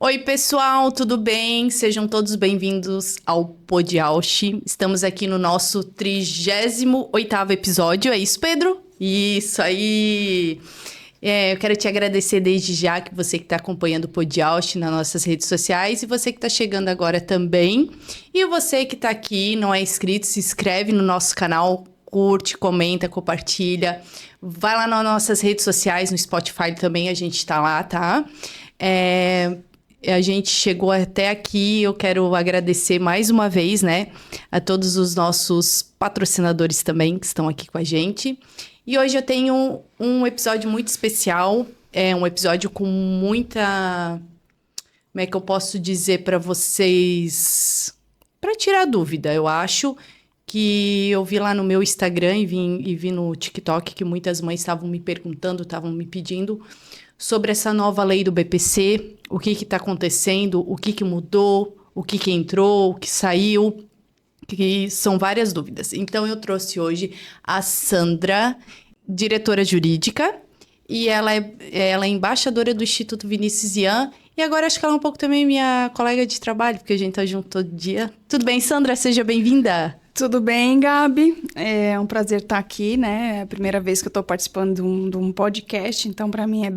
Oi, pessoal, tudo bem? Sejam todos bem-vindos ao Podiaushi. Estamos aqui no nosso 38º episódio, é isso, Pedro? Isso aí! Eu quero te agradecer desde já que você que está acompanhando o Podiaushi nas nossas redes sociais e você que está chegando agora também. E você que está aqui, não é inscrito, se inscreve no nosso canal, curte, comenta, compartilha. Vai lá nas nossas redes sociais, no Spotify também, a gente está lá, tá? A gente chegou até aqui, eu quero agradecer mais uma vez, né, a todos os nossos patrocinadores também que estão aqui com a gente. E hoje eu tenho um episódio muito especial, um episódio com muita... Como é que eu posso dizer para vocês? Para tirar dúvida, eu acho que eu vi lá no meu Instagram e vi no TikTok que muitas mães estavam me perguntando, estavam me pedindo sobre essa nova lei do BPC, o que está acontecendo, o que mudou, o que entrou, o que saiu, que são várias dúvidas. Então, eu trouxe hoje a Sandra, diretora jurídica, e ela é embaixadora do Instituto Vinícius Yan, e agora acho que ela é um pouco também minha colega de trabalho, porque a gente tá junto todo dia. Tudo bem, Sandra? Seja bem-vinda. Tudo bem, Gabi? É um prazer estar aqui, né? É a primeira vez que eu estou participando de um podcast, então para mim é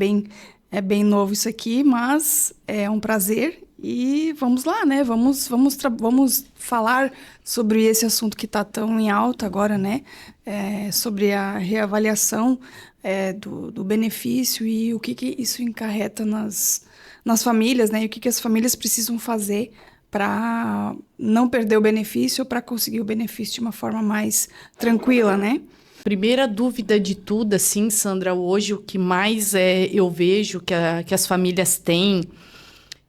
bem novo isso aqui, mas é um prazer e vamos lá, né? Vamos falar sobre esse assunto que está tão em alta agora, né? Sobre a reavaliação do benefício e o que isso encarreta nas famílias, né? E o que as famílias precisam fazer para não perder o benefício ou para conseguir o benefício de uma forma mais tranquila, né? Primeira dúvida de tudo, assim, Sandra, hoje o que mais eu vejo que as famílias têm,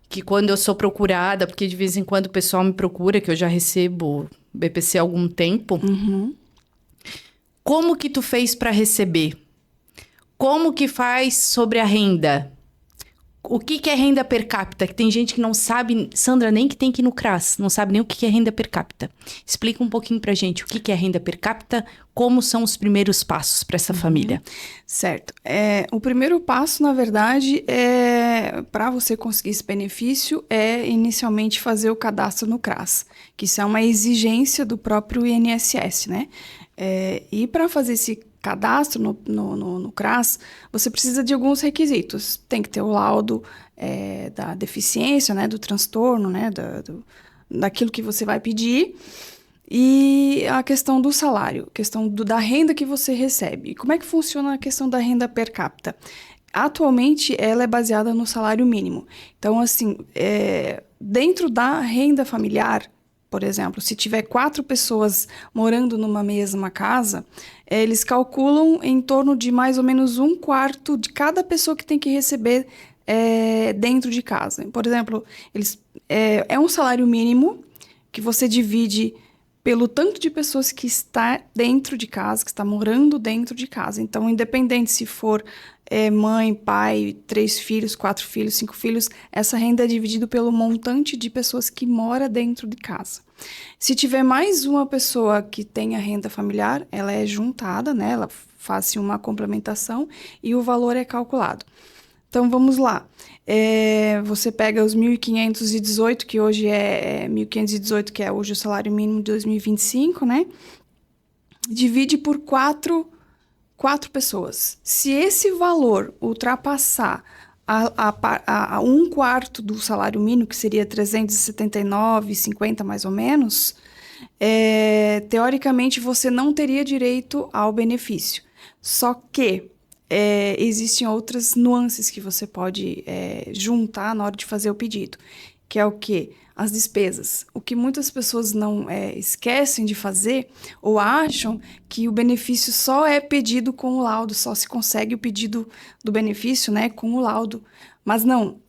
que quando eu sou procurada, porque de vez em quando o pessoal me procura, que eu já recebo BPC há algum tempo, Como que tu fez para receber? Como que faz sobre a renda? O que é renda per capita? Que tem gente que não sabe, Sandra, nem que tem que ir no CRAS, não sabe nem o que é renda per capita. Explica um pouquinho pra gente o que é renda per capita, como são os primeiros passos para essa família. Certo. O primeiro passo, na verdade, para você conseguir esse benefício, é inicialmente fazer o cadastro no CRAS, que isso é uma exigência do próprio INSS, né? E para fazer esse cadastro no CRAS, você precisa de alguns requisitos. Tem que ter o laudo da deficiência, né, do transtorno, né, daquilo que você vai pedir, e a questão do salário, questão da renda que você recebe. E como é que funciona a questão da renda per capita? Atualmente, ela é baseada no salário mínimo. Então, assim, dentro da renda familiar, por exemplo, se tiver 4 pessoas morando numa mesma casa, eles calculam em torno de mais ou menos 1/4 de cada pessoa que tem que receber dentro de casa. Por exemplo, é um salário mínimo que você divide pelo tanto de pessoas que está dentro de casa, que está morando dentro de casa. Então, independente se for mãe, pai, 3 filhos, 4 filhos, 5 filhos, essa renda é dividida pelo montante de pessoas que mora dentro de casa. Se tiver mais uma pessoa que tenha renda familiar, ela é juntada, né? Ela faz uma complementação e o valor é calculado. Então, vamos lá. Você pega os 1.518, que hoje é 1.518, que é hoje o salário mínimo de 2025, né? Divide por 4 pessoas. Se esse valor ultrapassar a 1/4 do salário mínimo, que seria 379,50 mais ou menos, teoricamente você não teria direito ao benefício. Só que existem outras nuances que você pode juntar na hora de fazer o pedido, que é o quê? As despesas. O que muitas pessoas não esquecem de fazer ou acham que o benefício só é pedido com o laudo, só se consegue o pedido do benefício, né, com o laudo. Mas não,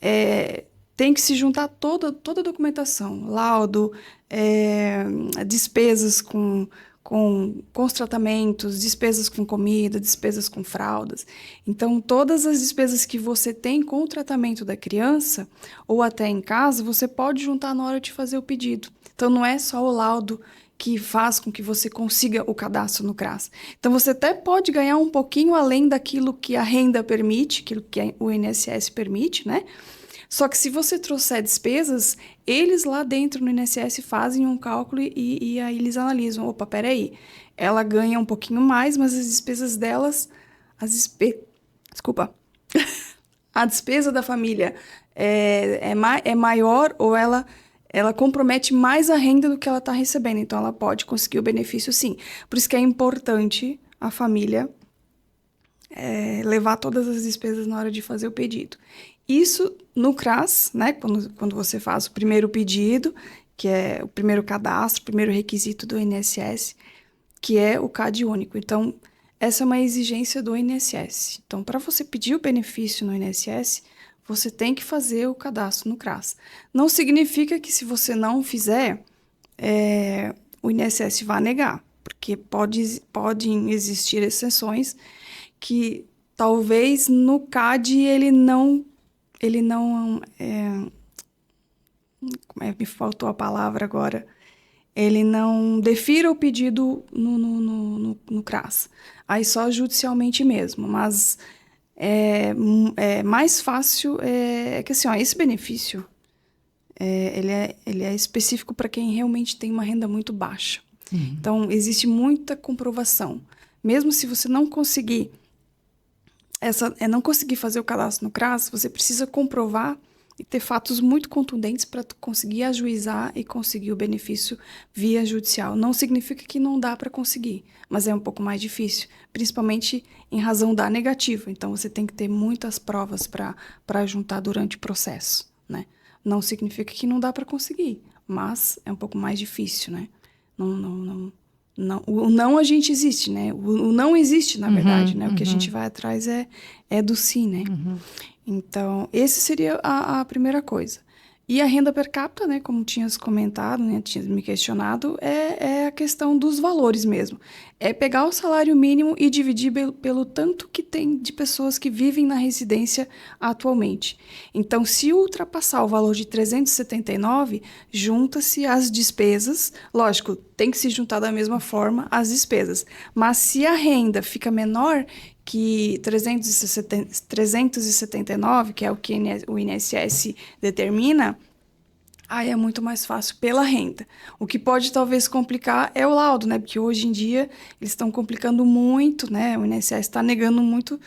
tem que se juntar toda a documentação, laudo, despesas com os tratamentos, despesas com comida, despesas com fraldas. Então, todas as despesas que você tem com o tratamento da criança, ou até em casa, você pode juntar na hora de fazer o pedido. Então, não é só o laudo que faz com que você consiga o cadastro no CRAS. Então, você até pode ganhar um pouquinho além daquilo que a renda permite, aquilo que o INSS permite, né? Só que se você trouxer despesas, eles lá dentro no INSS fazem um cálculo e aí eles analisam. Opa, peraí, ela ganha um pouquinho mais, mas as despesas delas... Desculpa. A despesa da família é maior ou ela compromete mais a renda do que ela está recebendo. Então, ela pode conseguir o benefício, sim. Por isso que é importante a família levar todas as despesas na hora de fazer o pedido. Isso no CRAS, né? Quando você faz o primeiro pedido, que é o primeiro cadastro, o primeiro requisito do INSS, que é o CAD único. Então, essa é uma exigência do INSS. Então, para você pedir o benefício no INSS, você tem que fazer o cadastro no CRAS. Não significa que se você não fizer, o INSS vai negar, porque podem existir exceções que talvez no CAD ele não me faltou a palavra agora, ele não defira o pedido no CRAS, aí só judicialmente mesmo, mas é mais fácil, que assim, ó, esse benefício, ele é específico para quem realmente tem uma renda muito baixa. Uhum. Então, existe muita comprovação. Mesmo se você não conseguir não conseguir fazer o cadastro no CRAS, você precisa comprovar e ter fatos muito contundentes para conseguir ajuizar e conseguir o benefício via judicial. Não significa que não dá para conseguir, mas é um pouco mais difícil, principalmente em razão da negativa. Então, você tem que ter muitas provas para juntar durante o processo, né? Não significa que não dá para conseguir, mas é um pouco mais difícil, né? Não, o não a gente existe, né? O não existe, na verdade, né? O que a gente vai atrás é do sim, né? Então, esse seria a primeira coisa. E a renda per capita, né? Como tinhas comentado, né? Tinhas me questionado, é a questão dos valores mesmo. É pegar o salário mínimo e dividir pelo tanto que tem de pessoas que vivem na residência atualmente. Então, se ultrapassar o valor de 379, junta-se as despesas. Lógico, tem que se juntar da mesma forma as despesas. Mas se a renda fica menor que 379, que é o que o INSS determina, aí é muito mais fácil pela renda. O que pode talvez complicar é o laudo, né? Porque hoje em dia eles estão complicando muito, né? O INSS está negando muito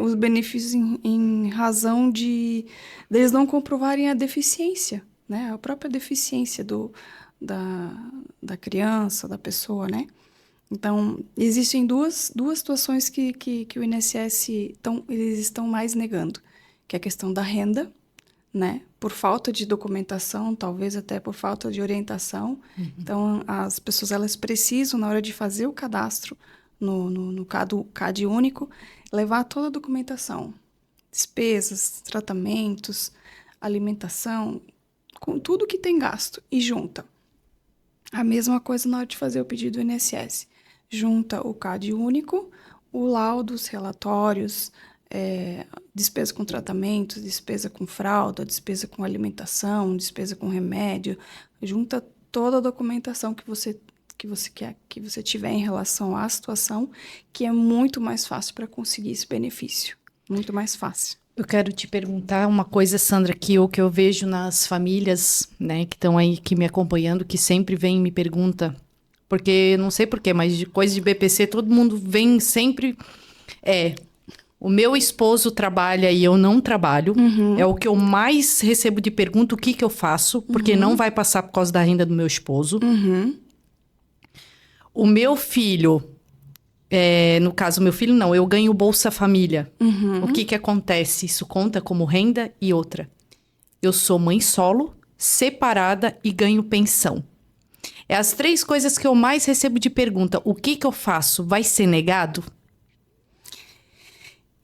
os benefícios em razão deles não comprovarem a deficiência, né? A própria deficiência da criança, da pessoa, né? Então, existem duas situações que o INSS eles estão mais negando, que é a questão da renda, né? Por falta de documentação, talvez até por falta de orientação. Então, as pessoas elas precisam, na hora de fazer o cadastro no CAD único, levar toda a documentação, despesas, tratamentos, alimentação, com tudo que tem gasto, e junta. A mesma coisa na hora de fazer o pedido do INSS. Junta o CAD único, o laudo, os relatórios, despesa com tratamento, despesa com fralda, despesa com alimentação, despesa com remédio. Junta toda a documentação que você tiver em relação à situação, que é muito mais fácil para conseguir esse benefício. Muito mais fácil. Eu quero te perguntar uma coisa, Sandra, que eu vejo nas famílias, né, que estão aí que me acompanhando, que sempre vem e me pergunta, porque não sei porquê, mas de coisa de BPC, todo mundo vem sempre, o meu esposo trabalha e eu não trabalho, é o que eu mais recebo de pergunta, o que eu faço, porque não vai passar por causa da renda do meu esposo. O meu filho, no caso, meu filho não, eu ganho Bolsa Família. O que acontece? Isso conta como renda? E outra, eu sou mãe solo, separada e ganho pensão. É as 3 coisas que eu mais recebo de pergunta. O que eu faço? Vai ser negado?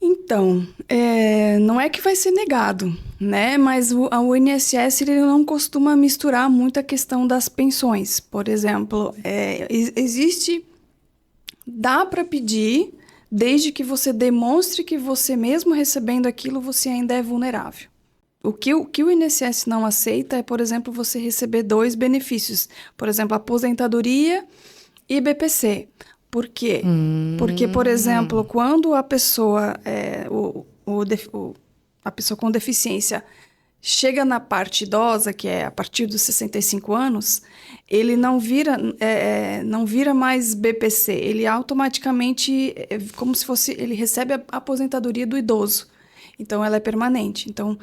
Então, não é que vai ser negado, né? Mas o INSS ele não costuma misturar muito a questão das pensões. Por exemplo, dá para pedir, desde que você demonstre que você mesmo recebendo aquilo, você ainda é vulnerável. O que o INSS não aceita é, por exemplo, você receber 2 benefícios. Por exemplo, aposentadoria e BPC. Por quê? Porque, por exemplo, quando a pessoa, a pessoa com deficiência Chega na parte idosa, que é a partir dos 65 anos, ele não vira mais BPC, ele automaticamente, como se fosse, ele recebe a aposentadoria do idoso. Então, ela é permanente. Então,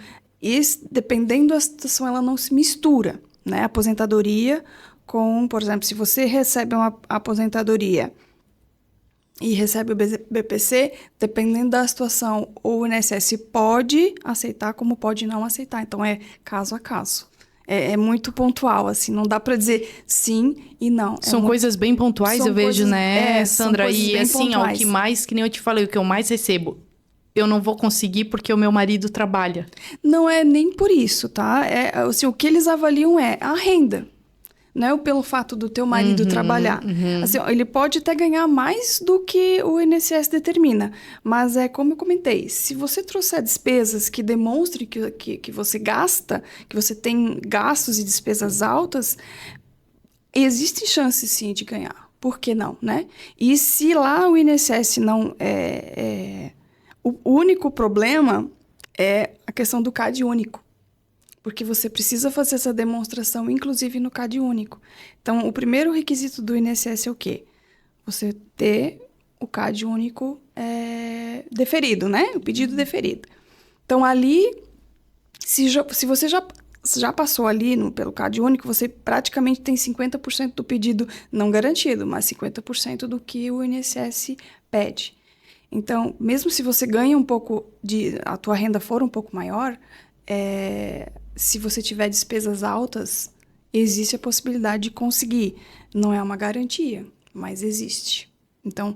dependendo da situação, ela não se mistura, né? A aposentadoria com, por exemplo, se você recebe uma aposentadoria e recebe o BPC, dependendo da situação, o INSS pode aceitar como pode não aceitar. Então, é caso a caso. É muito pontual, assim, não dá para dizer sim e não. São coisas bem pontuais, eu vejo, né, Sandra? E assim, ó, que nem eu te falei, o que eu mais recebo, eu não vou conseguir porque o meu marido trabalha. Não é nem por isso, tá? Assim, o que eles avaliam é a renda. Não é pelo fato do teu marido trabalhar. Assim, ó, ele pode até ganhar mais do que o INSS determina. Mas é como eu comentei, se você trouxer despesas que demonstrem que você gasta, que você tem gastos e despesas altas, existe chance sim de ganhar. Por que não, né? E se lá o INSS não o único problema é a questão do CAD único. Porque você precisa fazer essa demonstração, inclusive no CAD único. Então, o primeiro requisito do INSS é o quê? Você ter o CAD único deferido, né? O pedido deferido. Então, ali, se você já passou ali pelo CAD único, você praticamente tem 50% do pedido não garantido, mas 50% do que o INSS pede. Então, mesmo se você ganha um pouco, a tua renda for um pouco maior, se você tiver despesas altas, existe a possibilidade de conseguir. Não é uma garantia, mas existe. Então,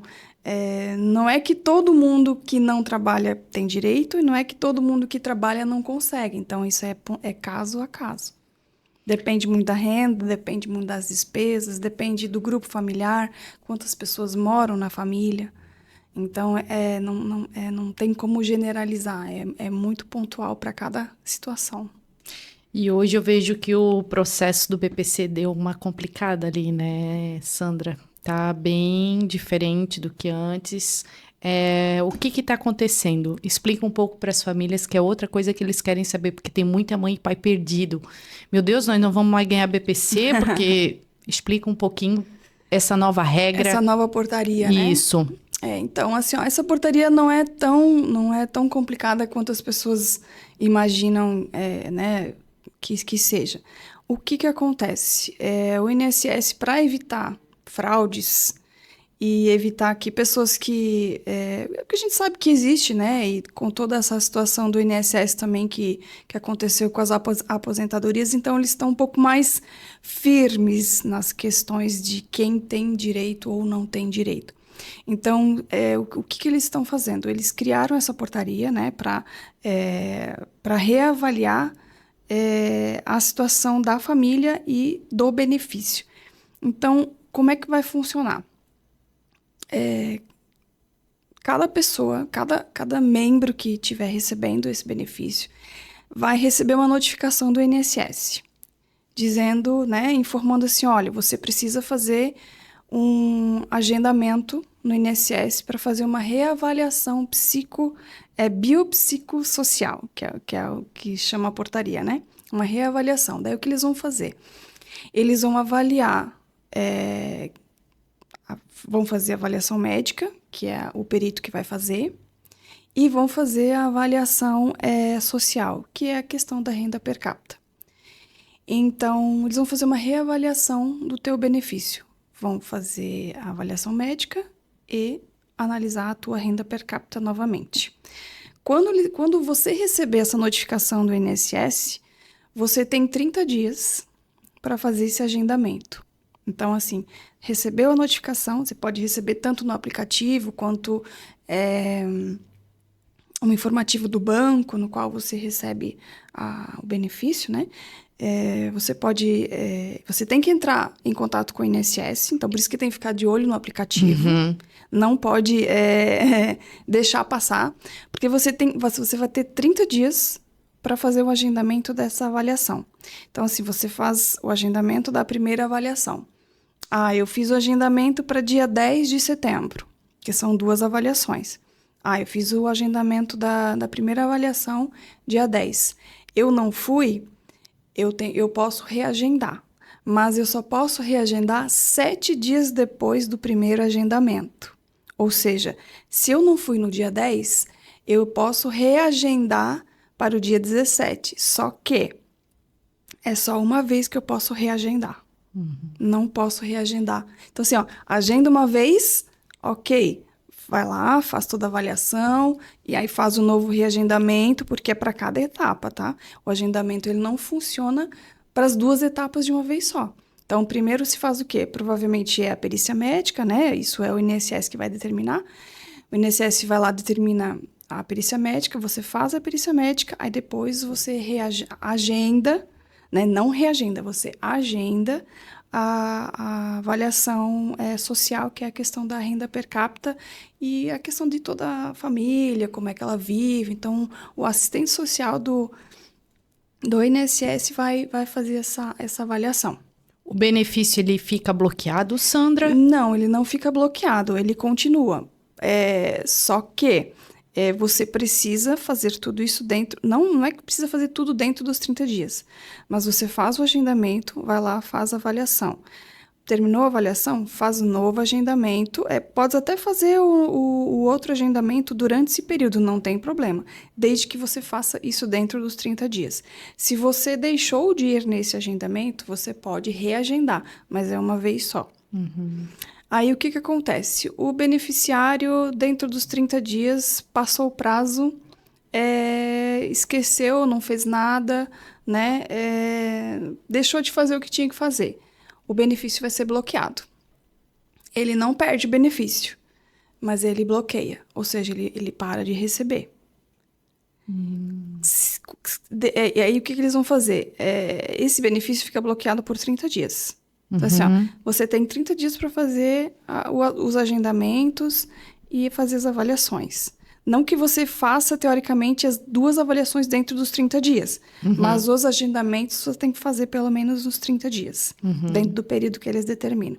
não é que todo mundo que não trabalha tem direito e não é que todo mundo que trabalha não consegue. Então, isso é caso a caso. Depende muito da renda, depende muito das despesas, depende do grupo familiar, quantas pessoas moram na família. Então, não tem como generalizar, é muito pontual para cada situação. E hoje eu vejo que o processo do BPC deu uma complicada ali, né, Sandra? Tá bem diferente do que antes. O que está acontecendo? Explica um pouco para as famílias, que é outra coisa que eles querem saber, porque tem muita mãe e pai perdido. Meu Deus, nós não vamos mais ganhar BPC, porque explica um pouquinho essa nova regra. Essa nova portaria, né? Isso. Então, assim, ó, essa portaria não é tão complicada quanto as pessoas imaginam, né, que seja. O que acontece? O INSS, para evitar fraudes e evitar que pessoas que a gente sabe que existe, né, e com toda essa situação do INSS também que aconteceu com as aposentadorias, então eles estão um pouco mais firmes nas questões de quem tem direito ou não tem direito. Então, o que eles estão fazendo? Eles criaram essa portaria, né, para reavaliar a situação da família e do benefício. Então, como é que vai funcionar? Cada pessoa, cada membro que estiver recebendo esse benefício vai receber uma notificação do INSS, dizendo, né, informando assim, olha, você precisa fazer um agendamento no INSS para fazer uma reavaliação biopsicossocial, que é o que chama a portaria, né? Uma reavaliação. Daí o que eles vão fazer? Eles vão avaliar, vão fazer a avaliação médica, que é o perito que vai fazer, e vão fazer a avaliação social, que é a questão da renda per capita. Então, eles vão fazer uma reavaliação do teu benefício. Vão fazer a avaliação médica e analisar a tua renda per capita novamente. Quando você receber essa notificação do INSS, você tem 30 dias para fazer esse agendamento. Então, assim, recebeu a notificação, você pode receber tanto no aplicativo quanto um informativo do banco, no qual você recebe o benefício, né? Você tem que entrar em contato com o INSS, então por isso que tem que ficar de olho no aplicativo. Não pode deixar passar, porque você vai ter 30 dias para fazer o agendamento dessa avaliação. Então, assim, você faz o agendamento da primeira avaliação. Eu fiz o agendamento para dia 10 de setembro, que são 2 avaliações. Eu fiz o agendamento da primeira avaliação dia 10. Eu não fui, eu posso reagendar. Mas eu só posso reagendar 7 dias depois do primeiro agendamento. Ou seja, se eu não fui no dia 10, eu posso reagendar para o dia 17. Só que é só uma vez que eu posso reagendar. Não posso reagendar. Então, assim, agenda uma vez, ok. Vai lá, faz toda a avaliação e aí faz o novo reagendamento, porque é para cada etapa, tá? O agendamento ele não funciona para as 2 etapas de uma vez só. Então, primeiro se faz o quê? Provavelmente é a perícia médica, né? Isso é o INSS que vai determinar. O INSS vai lá, determina a perícia médica, você faz a perícia médica, aí depois você agenda, né? Não reagenda, você agenda a avaliação social, que é a questão da renda per capita e a questão de toda a família, como é que ela vive. Então, o assistente social do INSS vai fazer essa avaliação. O benefício, ele fica bloqueado, Sandra? Não, ele não fica bloqueado, ele continua. Só que você precisa fazer tudo isso dentro... Não é que precisa fazer tudo dentro dos 30 dias, mas você faz o agendamento, vai lá, faz a avaliação. Terminou a avaliação, faz um novo agendamento. Pode até fazer o outro agendamento durante esse período, não tem problema, desde que você faça isso dentro dos 30 dias. Se você deixou de ir nesse agendamento, você pode reagendar, mas é uma vez só. Aí, o que acontece? O beneficiário, dentro dos 30 dias, passou o prazo, esqueceu, não fez nada, né? Deixou de fazer o que tinha que fazer. O benefício vai ser bloqueado. Ele não perde benefício, mas ele bloqueia, ou seja, ele para de receber. E aí, o que eles vão fazer? Esse benefício fica bloqueado por 30 dias. Então, assim, você tem 30 dias para fazer os agendamentos e fazer as avaliações. Não que você faça, teoricamente, as 2 avaliações dentro dos 30 dias, mas os agendamentos você tem que fazer pelo menos nos 30 dias, dentro do período que eles determinam.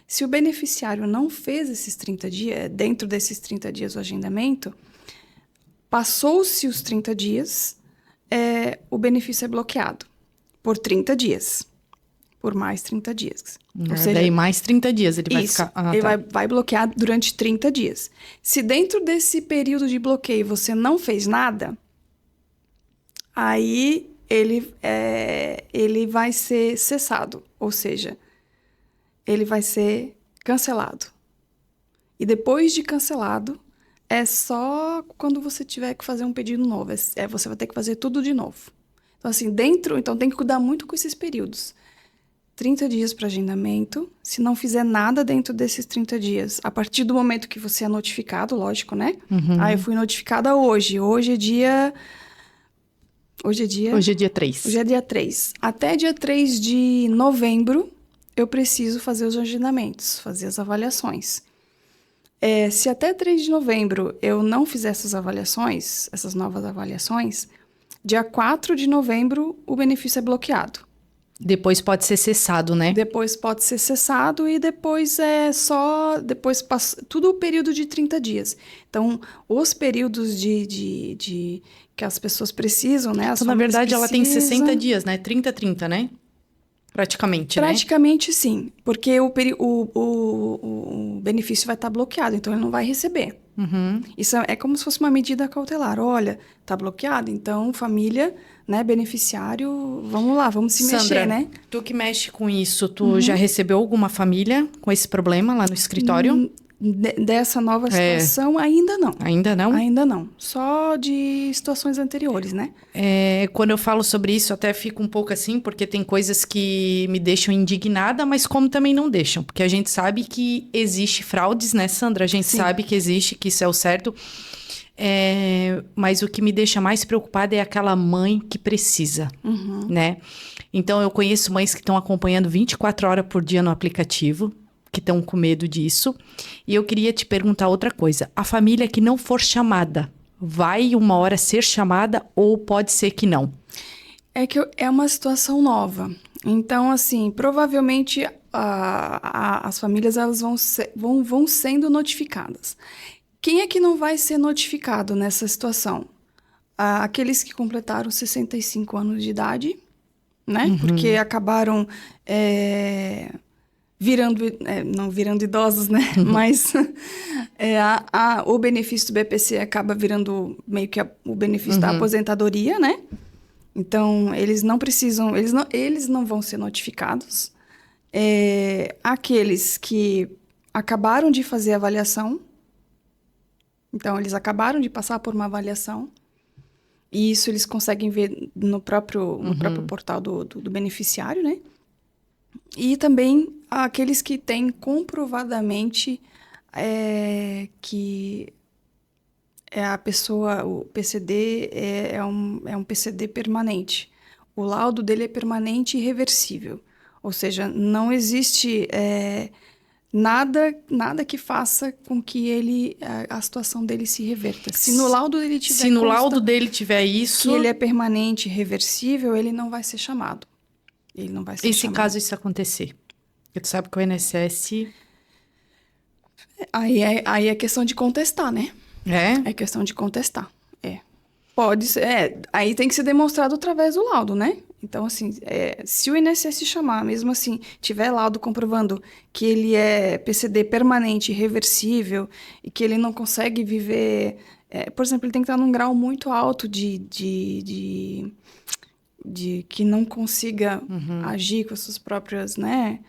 Se o beneficiário não fez esses 30 dias, dentro desses 30 dias o agendamento, passou-se os 30 dias, o benefício é bloqueado por 30 dias. Por mais 30 dias. Ou seja, daí mais 30 dias ele vai ficar... ele vai bloquear durante 30 dias. Se dentro desse período de bloqueio você não fez nada, aí ele vai ser cessado. Ou seja, ele vai ser cancelado. E depois de cancelado, é só quando você tiver que fazer um pedido novo. Você vai ter que fazer tudo de novo. Então, assim, então tem que cuidar muito com esses períodos. 30 dias para agendamento. Se não fizer nada dentro desses 30 dias, a partir do momento que você é notificado, lógico, né? Eu fui notificada hoje. Hoje é dia 3. Hoje é dia 3. Até dia 3 de novembro, eu preciso fazer os agendamentos, fazer as avaliações. Se até 3 de novembro eu não fizer essas avaliações, essas novas avaliações, dia 4 de novembro o benefício é bloqueado. Depois pode ser cessado, né? Depois pode ser cessado e depois depois passa tudo o período de 30 dias. Então, os períodos de que as pessoas precisam, né? Então, na verdade, ela tem 60 dias, né? 30, né? Praticamente, né? Praticamente, sim. Porque o benefício vai estar bloqueado, então ele não vai receber. Isso é como se fosse uma medida cautelar. Olha, está bloqueado, então família, né, beneficiário, vamos lá, vamos se Sandra, mexer, né? Tu que mexe com isso, tu já recebeu alguma família com esse problema lá no escritório? Dessa nova situação, ainda não. Ainda não? Ainda não. Só de situações anteriores, né? Quando eu falo sobre isso, até fico um pouco assim, porque tem coisas que me deixam indignada, mas como também não deixam. Porque a gente sabe que existe fraudes, né, Sandra? A gente sabe que existe, que isso é o certo. Mas o que me deixa mais preocupada é aquela mãe que precisa, né? Então, eu conheço mães que estão acompanhando 24 horas por dia no aplicativo, que estão com medo disso. E eu queria te perguntar outra coisa. A família que não for chamada, vai uma hora ser chamada ou pode ser que não? É uma situação nova. Então, assim, provavelmente as famílias elas vão sendo notificadas. Quem é que não vai ser notificado nessa situação? Aqueles que completaram 65 anos de idade, né? Porque acabaram não virando idosos, né? Mas o benefício do BPC acaba virando meio que o benefício da aposentadoria, né? Então, eles não precisam, eles não vão ser notificados. Aqueles que acabaram de fazer a avaliação, então, eles acabaram de passar por uma avaliação, e isso eles conseguem ver no próprio portal do beneficiário, né? E também aqueles que têm comprovadamente que a pessoa, o PCD é um PCD permanente. O laudo dele é permanente e irreversível. Ou seja, não existe nada que faça com que a situação dele se reverta. Se no laudo dele tiver Se no laudo dele tiver isso, que ele é permanente e reversível, ele não vai ser chamado. Ele não vai ser e se chamado. caso isso acontecer? Porque tu sabe que o INSS... Aí é questão de contestar, né? É? É questão de contestar. Pode ser. Aí tem que ser demonstrado através do laudo, né? Então, assim, se o INSS chamar, mesmo assim, tiver laudo comprovando que ele é PCD permanente, irreversível, e que ele não consegue viver... por exemplo, ele tem que estar num grau muito alto de que não consiga agir com as suas próprias, né,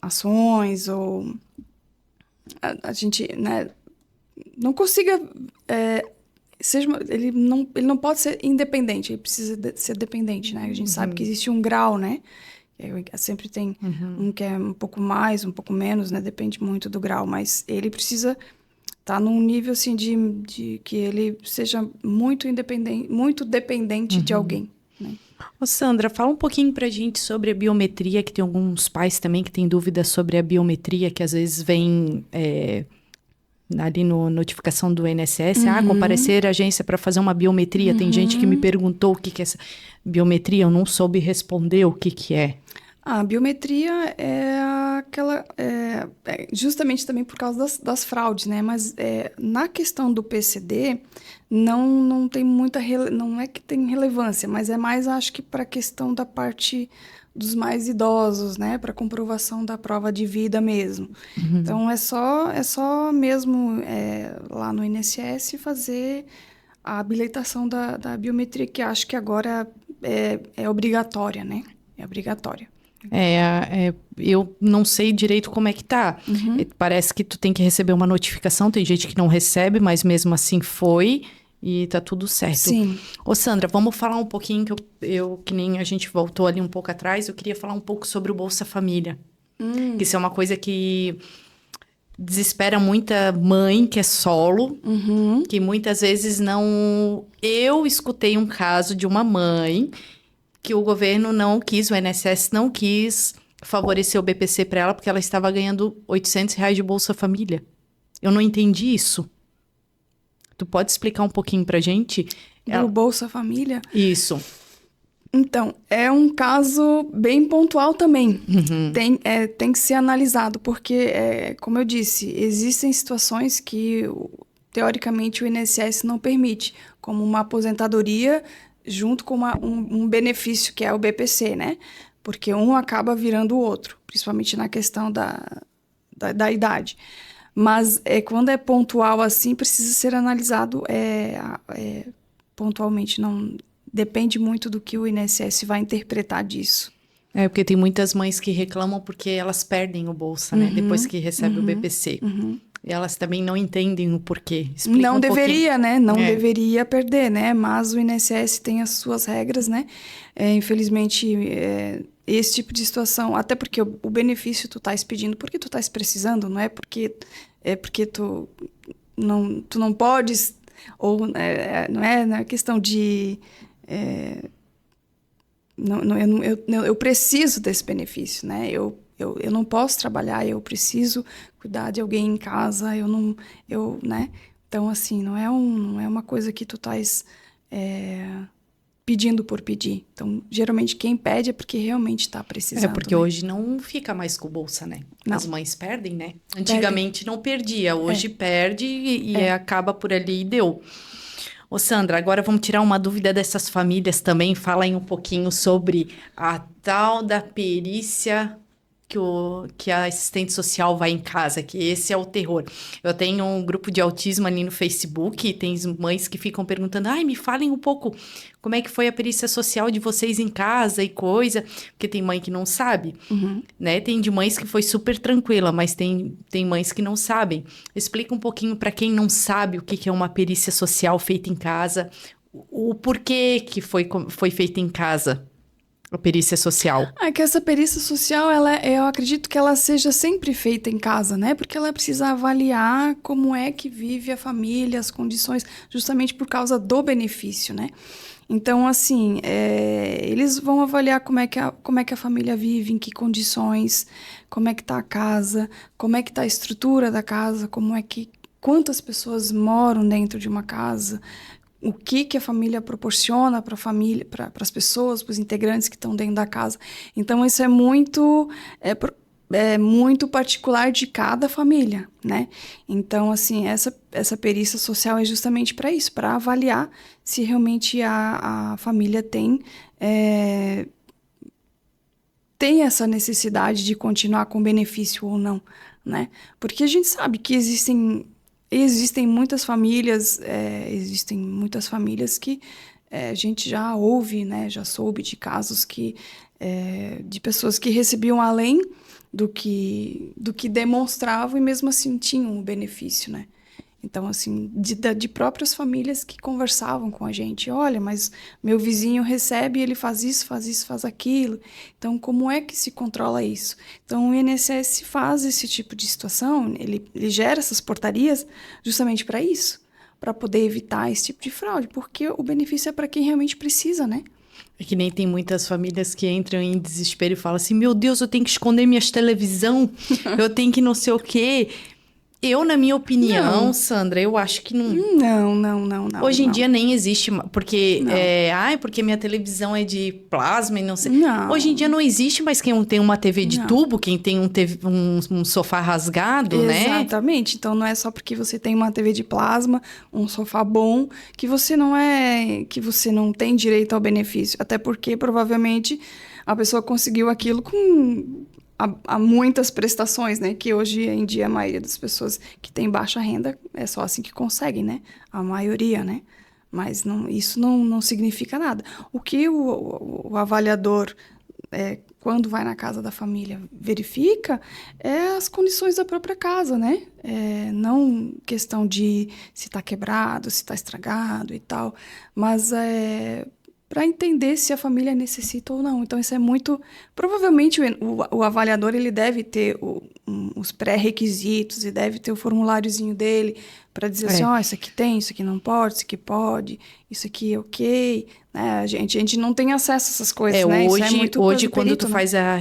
ações, ou a gente, né, não consiga... ele não pode ser independente, ele precisa ser dependente, né? A gente sabe que existe um grau, né? Sempre tem um que é um pouco mais, um pouco menos, né? Depende muito do grau, mas ele precisa estar num nível, assim, de que ele seja muito independente, muito dependente de alguém, né? Ô Sandra, fala um pouquinho pra gente sobre a biometria, que tem alguns pais também que têm dúvidas sobre a biometria, que às vezes vem... ali no notificação do INSS, comparecer à agência para fazer uma biometria. Tem gente que me perguntou o que é essa biometria, eu não soube responder o que é. A biometria é aquela... justamente também por causa das fraudes, né? Mas na questão do PCD, não tem muita... não é que tem relevância, mas é mais, acho que, para a questão da parte dos mais idosos, né? Para comprovação da prova de vida mesmo. Então, é só mesmo lá no INSS fazer a habilitação da biometria, que acho que agora é obrigatória, né? É obrigatória. Eu não sei direito como é que tá. Parece que tu tem que receber uma notificação, tem gente que não recebe, mas mesmo assim foi e tá tudo certo. Sim. Ô Sandra, vamos falar um pouquinho, que nem a gente voltou ali um pouco atrás, eu queria falar um pouco sobre o Bolsa Família. Que isso é uma coisa que desespera muita mãe que é solo, que muitas vezes não... Eu escutei um caso de uma mãe que o governo não quis, o INSS não quis favorecer o BPC para ela porque ela estava ganhando R$800 de Bolsa Família. Eu não entendi isso. Tu pode explicar um pouquinho pra gente? Do Bolsa Família? Isso. Então, é um caso bem pontual também. Tem que ser analisado, porque, como eu disse, existem situações que, teoricamente, o INSS não permite, como uma aposentadoria junto com um benefício, que é o BPC, né? Porque um acaba virando o outro, principalmente na questão da idade. Mas quando é pontual assim, precisa ser analisado pontualmente. Não depende muito do que o INSS vai interpretar disso. Porque tem muitas mães que reclamam porque elas perdem o Bolsa, né? Depois que recebe o BPC. E elas também não entendem o porquê. Explica não deveria, pouquinho. né? Não deveria perder, né? Mas o INSS tem as suas regras, né? Infelizmente, esse tipo de situação... Até porque o benefício tu estás pedindo porque tu estás precisando, não é porque tu não podes... Ou não é questão de... eu preciso desse benefício, né? Eu não posso trabalhar, eu preciso cuidar de alguém em casa, né? Então, assim, não é uma coisa que tu estás pedindo por pedir. Então, geralmente, quem pede é porque realmente está precisando. Porque né? hoje não fica mais com bolsa, né? Não. As mães perdem, né? Antigamente não perdia, hoje perde e acaba por ali e deu. Ô, Sandra, agora vamos tirar uma dúvida dessas famílias também. Fala aí um pouquinho sobre a tal da perícia que a assistente social vai em casa, que esse é o terror. Eu tenho um grupo de autismo ali no Facebook e tem mães que ficam perguntando, me falem um pouco como é que foi a perícia social de vocês em casa e coisa, porque tem mãe que não sabe, né? Tem de mães que foi super tranquila, mas tem mães que não sabem. Explica um pouquinho para quem não sabe o que é uma perícia social feita em casa, o porquê que foi feita em casa. A perícia social. Que essa perícia social, eu acredito que ela seja sempre feita em casa, né? Porque ela precisa avaliar como é que vive a família, as condições, justamente por causa do benefício, né? Então, assim, eles vão avaliar como é que a família vive, em que condições, como é que está a casa, como é que está a estrutura da casa, quantas pessoas moram dentro de uma casa, o que a família proporciona para a família, para as pessoas, para os integrantes que estão dentro da casa. Então, isso é muito particular de cada família, né? Então, assim, essa perícia social é justamente para isso, para avaliar se realmente a família tem essa necessidade de continuar com benefício ou não, né? Porque a gente sabe que existem muitas famílias que a gente já ouve, né, já soube de casos de pessoas que recebiam além do que demonstravam e mesmo assim tinham um benefício, né? Então, assim, de próprias famílias que conversavam com a gente. Olha, mas meu vizinho recebe e ele faz isso, faz aquilo. Então, como é que se controla isso? Então, o INSS faz esse tipo de situação, ele gera essas portarias justamente para isso, para poder evitar esse tipo de fraude, porque o benefício é para quem realmente precisa, né? É que nem tem muitas famílias que entram em desespero e falam assim, meu Deus, eu tenho que esconder minhas televisão, eu tenho que não sei o quê. Eu, na minha opinião, Sandra, eu acho que não... Não. Hoje em dia nem existe, porque... Não. porque minha televisão é de plasma e não sei... Não. Hoje em dia não existe mais quem tem uma TV de tubo, quem tem um sofá rasgado, né? Exatamente. Então, não é só porque você tem uma TV de plasma, um sofá bom, que você não tem direito ao benefício. Até porque, provavelmente, a pessoa conseguiu aquilo com... Há muitas prestações, né? Que hoje em dia a maioria das pessoas que tem baixa renda é só assim que conseguem, né? A maioria, né? Mas isso não significa nada. O que o avaliador, quando vai na casa da família, verifica é as condições da própria casa, né? Não questão de se está quebrado, se está estragado e tal, mas para entender se a família necessita ou não. Então, isso é muito... Provavelmente, o avaliador ele deve ter os pré-requisitos e deve ter o formuláriozinho dele para dizer assim, isso aqui tem, isso aqui não pode, isso aqui pode, isso aqui é ok. Né? A gente não tem acesso a essas coisas, né? Hoje, isso é muito hoje quando perito, tu faz a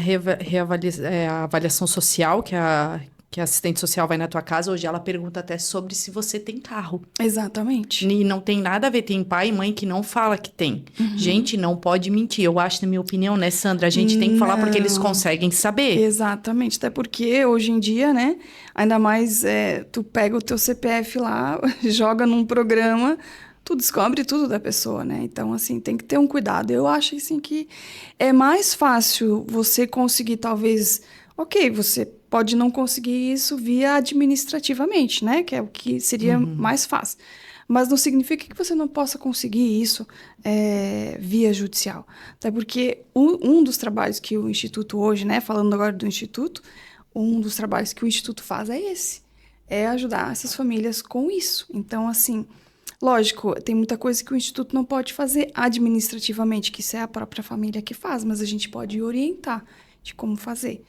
avaliação social, que a assistente social vai na tua casa, hoje ela pergunta até sobre se você tem carro. Exatamente. E não tem nada a ver, tem pai e mãe que não fala que tem. Gente, não pode mentir. Eu acho, na minha opinião, né, Sandra? A gente tem que falar porque eles conseguem saber. Exatamente. Até porque, hoje em dia, né, ainda mais tu pega o teu CPF lá, joga num programa, tu descobre tudo da pessoa, né? Então, assim, tem que ter um cuidado. Eu acho, assim, que é mais fácil você conseguir, talvez... Ok, você pode não conseguir isso via administrativamente, né? Que é o que seria mais fácil. Mas não significa que você não possa conseguir isso via judicial. Até porque um dos trabalhos que o Instituto hoje, né? Falando agora do Instituto, um dos trabalhos que o Instituto faz é esse. É ajudar essas famílias com isso. Então, assim, lógico, tem muita coisa que o Instituto não pode fazer administrativamente, que isso é a própria família que faz, mas a gente pode orientar de como fazer.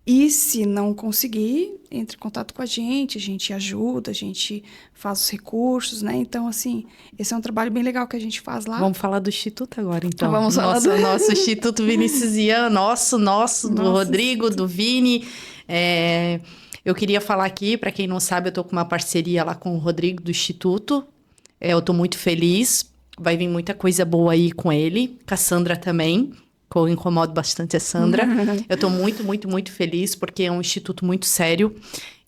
E se não conseguir, entre em contato com a gente ajuda, a gente faz os recursos, né? Então, assim, esse é um trabalho bem legal que a gente faz lá. Vamos falar do Instituto agora, então. Vamos falar nosso Instituto Vinicius, nosso, do Rodrigo, do Vini. Eu queria falar aqui, para quem não sabe, eu tô com uma parceria lá com o Rodrigo do Instituto. Eu tô muito feliz. Vai vir muita coisa boa aí com ele, com a Sandra também, que eu incomodo bastante a Sandra. Eu tô muito, muito, muito feliz, porque é um instituto muito sério.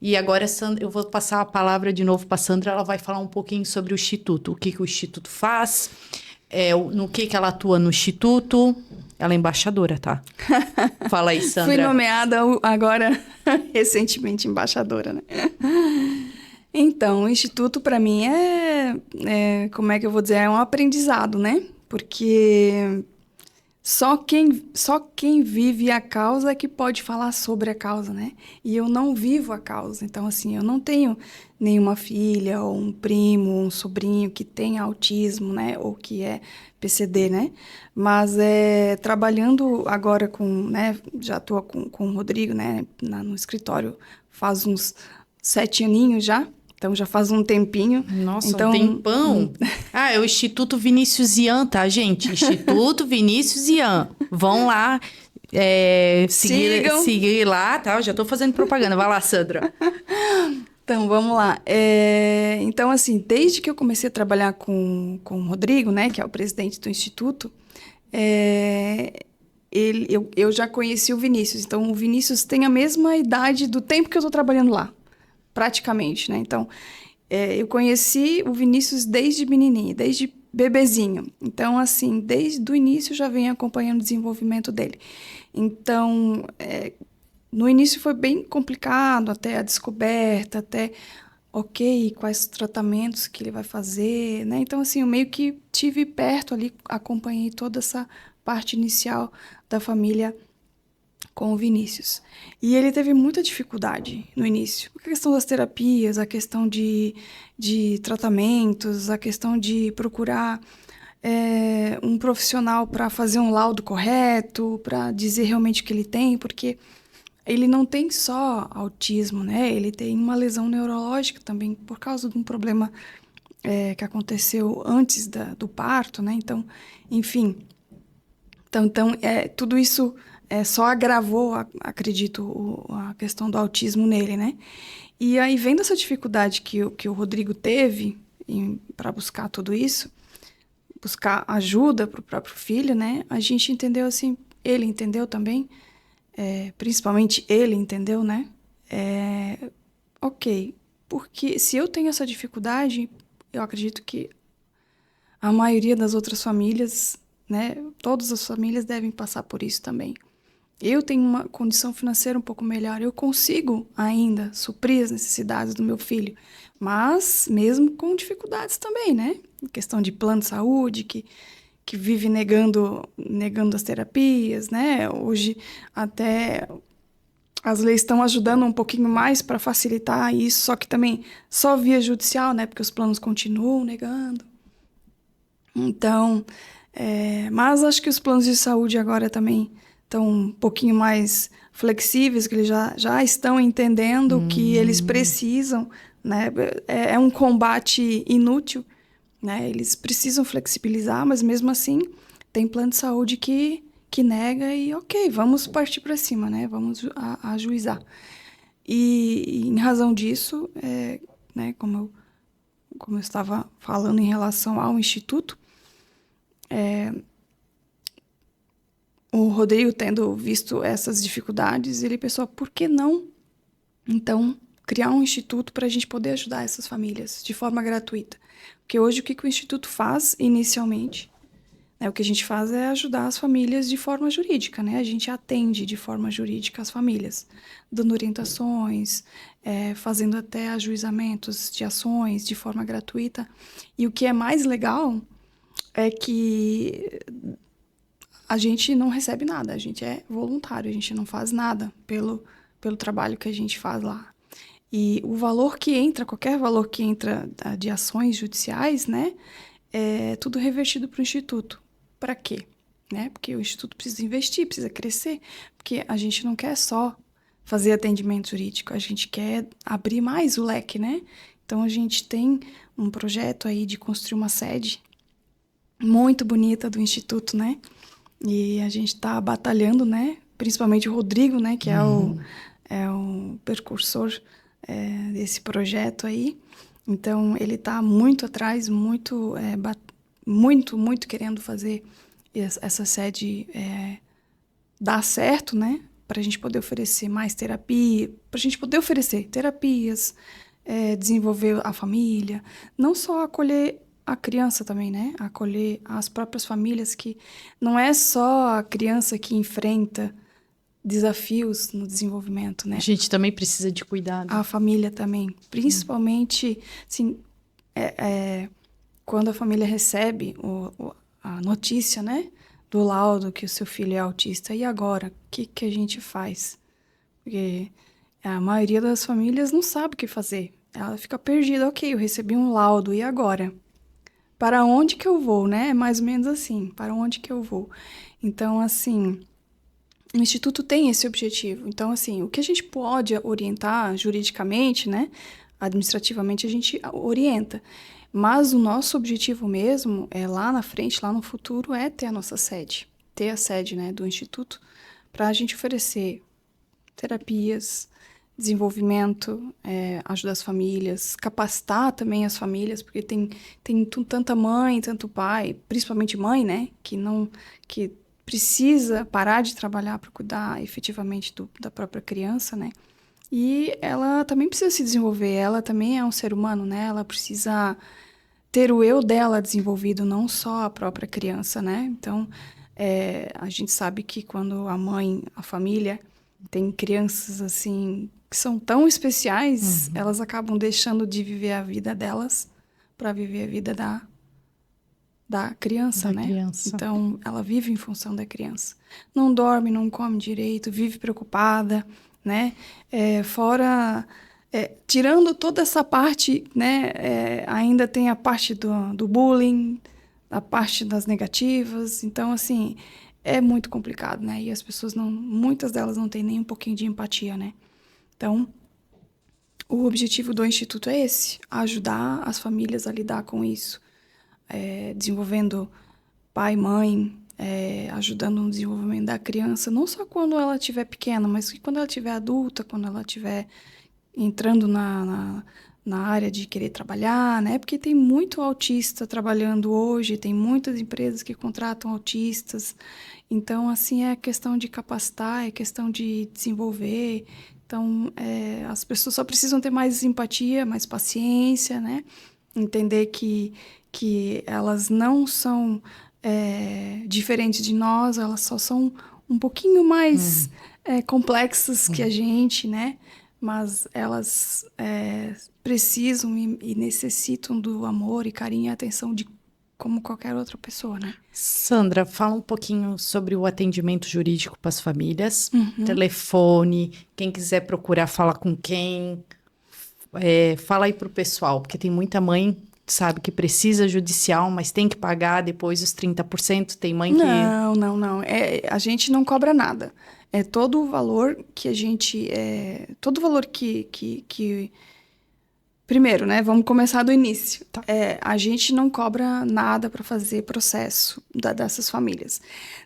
E agora, Sandra, eu vou passar a palavra de novo para a Sandra, ela vai falar um pouquinho sobre o instituto, o que o instituto faz, no que ela atua no instituto. Ela é embaixadora, tá? Fala aí, Sandra. Fui nomeada agora, recentemente, embaixadora, né? Então, o Instituto, para mim, como é que eu vou dizer? É um aprendizado, né? Porque só quem vive a causa é que pode falar sobre a causa, né? E eu não vivo a causa. Então, assim, eu não tenho nenhuma filha, ou um primo, ou um sobrinho que tenha autismo, né? Ou que é PCD, né? Mas trabalhando agora né? Já estou com o Rodrigo, né? No escritório faz uns 7 aninhos já. Então, já faz um tempinho. Nossa, então, um tempão. É o Instituto Vinícius Ian, tá, gente? Instituto Vinícius Ian. Vão lá, seguir lá, tá? Eu já tô fazendo propaganda. Vai lá, Sandra. Então, vamos lá. Então, assim, desde que eu comecei a trabalhar com o Rodrigo, né, que é o presidente do Instituto, eu já conheci o Vinícius. Então, o Vinícius tem a mesma idade do tempo que eu estou trabalhando lá. Praticamente, né? Então, eu conheci o Vinícius desde menininho, desde bebezinho. Então, assim, desde o início eu já venho acompanhando o desenvolvimento dele. Então, no início foi bem complicado, até a descoberta, até, quais os tratamentos que ele vai fazer, né? Então, assim, eu meio que tive perto ali, acompanhei toda essa parte inicial da família com o Vinícius. E ele teve muita dificuldade no início. A questão das terapias, a questão de tratamentos, a questão de procurar um profissional para fazer um laudo correto, para dizer realmente o que ele tem, porque ele não tem só autismo, né? Ele tem uma lesão neurológica também, por causa de um problema que aconteceu antes do parto, né? Então, enfim. Então tudo isso só agravou, acredito, a questão do autismo nele, né? E aí, vendo essa dificuldade que o Rodrigo teve para buscar tudo isso, buscar ajuda para o próprio filho, né? A gente entendeu assim, ele entendeu também, principalmente ele entendeu, né? Porque se eu tenho essa dificuldade, eu acredito que a maioria das outras famílias, né? Todas as famílias devem passar por isso também. Eu tenho uma condição financeira um pouco melhor, eu consigo ainda suprir as necessidades do meu filho, mas mesmo com dificuldades também, né? Questão de plano de saúde, que vive negando as terapias, né? Hoje até as leis estão ajudando um pouquinho mais para facilitar isso, só que também só via judicial, né? Porque os planos continuam negando. Então, mas acho que os planos de saúde agora também estão um pouquinho mais flexíveis, que eles já estão entendendo que eles precisam, né? É um combate inútil, né? Eles precisam flexibilizar, mas mesmo assim tem plano de saúde que nega e vamos partir para cima, né? Vamos ajuizar. E em razão disso, né? Como eu estava falando em relação ao Instituto, o Rodrigo, tendo visto essas dificuldades, ele pensou, por que não, então, criar um instituto para a gente poder ajudar essas famílias de forma gratuita? Porque hoje o que o Instituto faz, inicialmente, né, o que a gente faz é ajudar as famílias de forma jurídica, né? A gente atende de forma jurídica as famílias, dando orientações, fazendo até ajuizamentos de ações de forma gratuita. E o que é mais legal é que a gente não recebe nada, a gente é voluntário, a gente não faz nada pelo trabalho que a gente faz lá. E o valor que entra, qualquer valor que entra de ações judiciais, né, é tudo revertido para o Instituto. Para quê? Né? Porque o Instituto precisa investir, precisa crescer, porque a gente não quer só fazer atendimento jurídico, a gente quer abrir mais o leque, né? Então, a gente tem um projeto aí de construir uma sede muito bonita do Instituto, né? E a gente está batalhando, né? Principalmente o Rodrigo, né? Que é o precursor desse projeto aí. Então, ele está muito atrás, muito muito, muito querendo fazer essa sede dar certo, né? Para a gente poder oferecer mais terapia, para a gente poder oferecer terapias, desenvolver a família, não só acolher a criança também, né? Acolher as próprias famílias, que não é só a criança que enfrenta desafios no desenvolvimento, né? A gente também precisa de cuidado. A família também, principalmente, assim, quando a família recebe a notícia, né, do laudo que o seu filho é autista, e agora? O que a gente faz? Porque a maioria das famílias não sabe o que fazer. Ela fica perdida. Ok, eu recebi um laudo, e agora? Para onde que eu vou, né? É mais ou menos assim, para onde que eu vou? Então, assim, o Instituto tem esse objetivo. Então, assim, o que a gente pode orientar juridicamente, né, administrativamente, a gente orienta. Mas o nosso objetivo mesmo é lá na frente, lá no futuro, é ter a nossa sede. Ter a sede, né, do Instituto, para a gente oferecer terapias, desenvolvimento, ajudar as famílias, capacitar também as famílias, porque tem tanta mãe, tanto pai, principalmente mãe, né, que precisa parar de trabalhar para cuidar efetivamente da própria criança, né, e ela também precisa se desenvolver, ela também é um ser humano, né, ela precisa ter o eu dela desenvolvido, não só a própria criança, né, então a gente sabe que quando a mãe, a família tem crianças assim que são tão especiais, elas acabam deixando de viver a vida delas para viver a vida da criança, né? Criança. Então, ela vive em função da criança. Não dorme, não come direito, vive preocupada, né? Tirando toda essa parte, né? Ainda tem a parte do bullying, a parte das negativas. Então, assim, é muito complicado, né? E as pessoas muitas delas não têm nem um pouquinho de empatia, né? Então, o objetivo do Instituto é esse, ajudar as famílias a lidar com isso, desenvolvendo pai, mãe, ajudando no desenvolvimento da criança, não só quando ela estiver pequena, mas que quando ela estiver adulta, quando ela estiver entrando na área de querer trabalhar, né? Porque tem muito autista trabalhando hoje, tem muitas empresas que contratam autistas. Então, assim, é questão de capacitar, é questão de desenvolver. Então, as pessoas só precisam ter mais empatia, mais paciência, né? Entender que elas não são diferentes de nós, elas só são um pouquinho mais complexas que a gente, né? Mas elas precisam e necessitam do amor e carinho e atenção como qualquer outra pessoa, né? Sandra, fala um pouquinho sobre o atendimento jurídico para as famílias, telefone, quem quiser procurar falar com quem, fala aí para o pessoal, porque tem muita mãe, sabe, que precisa judicial, mas tem que pagar depois os 30%, tem mãe que... Não, a gente não cobra nada. É todo o valor que a gente... todo o valor que... Primeiro, né? Vamos começar do início. Tá. A gente não cobra nada para fazer processo dessas famílias,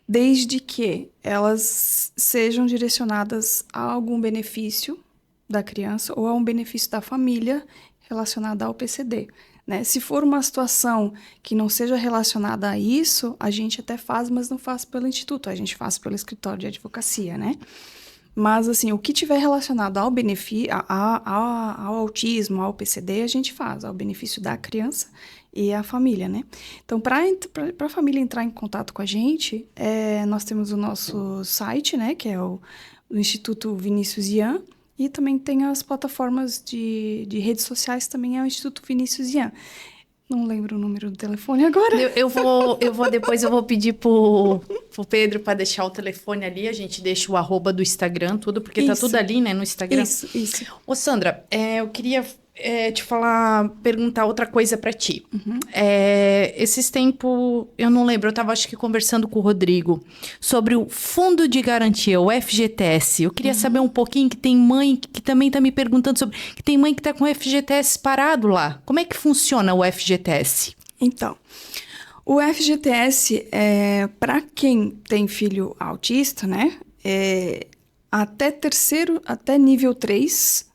desde que elas sejam direcionadas a algum benefício da criança ou a um benefício da família relacionado ao PCD. Né? Se for uma situação que não seja relacionada a isso, a gente até faz, mas não faz pelo Instituto, a gente faz pelo escritório de advocacia, né? Mas, assim, o que tiver relacionado ao benefício, ao autismo, ao PCD, a gente faz, ao benefício da criança e a família, né? Então, para a família entrar em contato com a gente, nós temos o nosso site, né? Que é o Instituto Vinícius Yan, e também tem as plataformas de redes sociais, também é o Instituto Vinícius Yan. Não lembro o número do telefone agora. Depois eu vou pedir pro Pedro para deixar o telefone ali, a gente deixa o @, do Instagram, tudo, porque tá tudo ali, né, no Instagram. Isso. Ô, Sandra, eu queria perguntar outra coisa para ti. Esses tempos, eu não lembro, eu tava acho que conversando com o Rodrigo sobre o Fundo de Garantia, o FGTS. Eu queria saber um pouquinho, que tem mãe que também tá me perguntando sobre, que tem mãe que tá com o FGTS parado lá. Como é que funciona o FGTS? Então, o FGTS, para quem tem filho autista, né, até nível 3,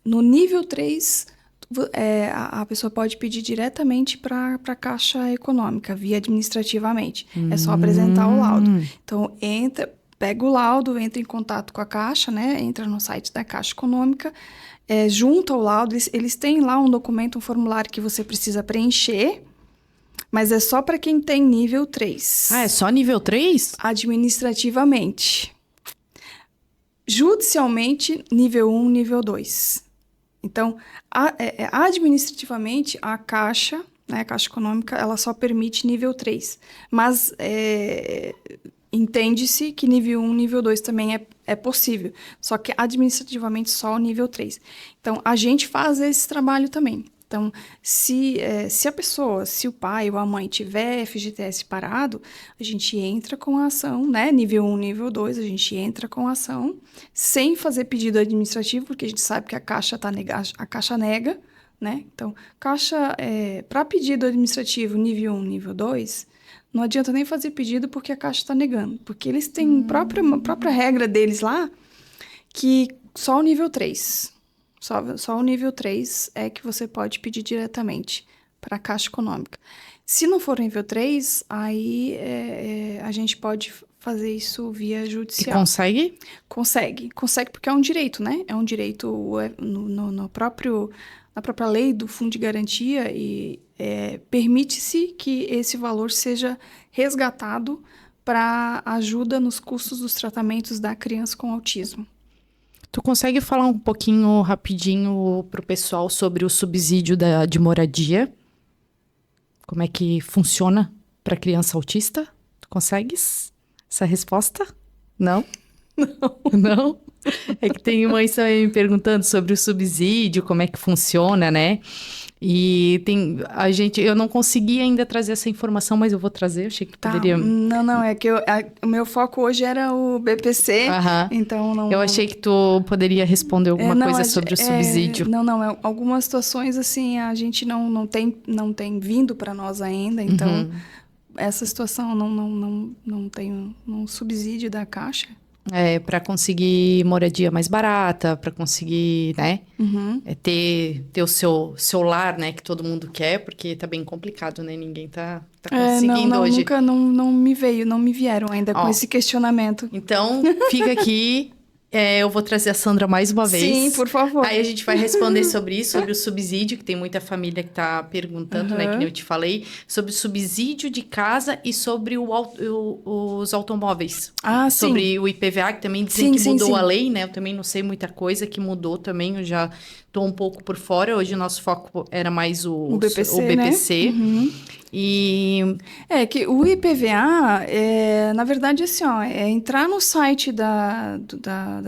no nível 3, a pessoa pode pedir diretamente para a Caixa Econômica, via administrativamente. É só apresentar o laudo. Então, pega o laudo, entra em contato com a Caixa, né? Entra no site da Caixa Econômica, junta o laudo. Eles têm lá um documento, um formulário que você precisa preencher, mas é só para quem tem nível 3. Ah, é só nível 3? Administrativamente. Judicialmente, nível 1, nível 2. Então, administrativamente, a Caixa, né, a Caixa Econômica, ela só permite nível 3. Mas entende-se que nível 1, nível 2 também é possível. Só que administrativamente só o nível 3. Então, a gente faz esse trabalho também. Então, se a pessoa, se o pai ou a mãe tiver FGTS parado, a gente entra com a ação, né? Nível 1, nível 2, a gente entra com a ação, sem fazer pedido administrativo, porque a gente sabe que a Caixa a Caixa nega, né? Então, Caixa, para pedido administrativo nível 1, nível 2, não adianta nem fazer pedido porque a Caixa está negando. Porque eles têm própria regra deles lá, que só o nível 3... Só o nível 3 é que você pode pedir diretamente para a Caixa Econômica. Se não for nível 3, aí a gente pode fazer isso via judicial. E consegue? Consegue porque é um direito, né? É um direito na própria lei do Fundo de Garantia e permite-se que esse valor seja resgatado para ajuda nos custos dos tratamentos da criança com autismo. Tu consegue falar um pouquinho rapidinho pro pessoal sobre o subsídio de moradia? Como é que funciona para criança autista? Tu consegues essa resposta? Não? Não? É que tem mães também me perguntando sobre o subsídio, como é que funciona, né? E eu não consegui ainda trazer essa informação, mas eu vou trazer, achei que poderia... Não, é que o meu foco hoje era o BPC, então não... Eu achei que tu poderia responder alguma coisa sobre o subsídio. Algumas situações, assim, a gente não tem vindo para nós ainda, então essa situação não tem um subsídio da Caixa. Para conseguir moradia mais barata, para conseguir, né, ter o seu lar, né, que todo mundo quer, porque tá bem complicado, né, ninguém tá conseguindo hoje. Nunca não me vieram ainda com esse questionamento. Então, fica aqui, eu vou trazer a Sandra mais uma vez. Sim, por favor. Aí a gente vai responder sobre isso, sobre o subsídio, que tem muita família que tá perguntando, né, que nem eu te falei, sobre o subsídio de casa e sobre os automóveis. Ah, sim. Sobre o IPVA, que também dizem que mudou a lei, né? Eu também não sei muita coisa que mudou também, eu já tô um pouco por fora. Hoje o nosso foco era mais o BPC. Né? E... que o IPVA, na verdade, assim, é entrar no site da